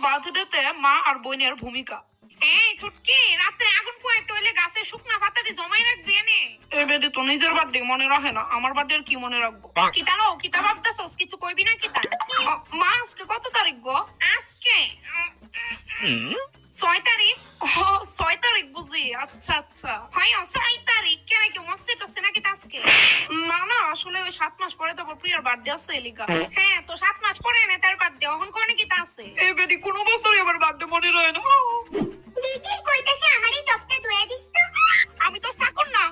বার্থডেতে মা আর বোনের ভূমিকা। এই ছুটকি, রাত্রে আগুন পোয়াইতে হইলে গাছের শুকনা পাতাটি জমাই রাখবি এনে। এ বেডি তো নিজের বার্থডে মনে রাখে না, আমার বার্থডে কি মনে রাখবো? কিতা লো, কিতা ভাবতাছস? কিছু কইবি না কিতা? মা আজকে কত তারিখ গো? আজকে 6 তারিখ। ও 6 তারিখ বুঝি, আচ্ছা আচ্ছা। হয় 6 তারিখ। কেন কি মস্তি টসছে নাকি আজকে? না না, আসলে ওই 7 মাস পরে তো প্রিয়ার বার্থডে আছে এলিকা। হ্যাঁ, তো 7 মাস পরে এনে তার বার্থডে, এখন কোনে কিতা আছে? এ বেডি কোনো বছরই আমার বার্থডে মনে রয় না। দিদি কইতাছে আমারই টপটা ধুয়ে দিস তো। আমি তো চাকর না।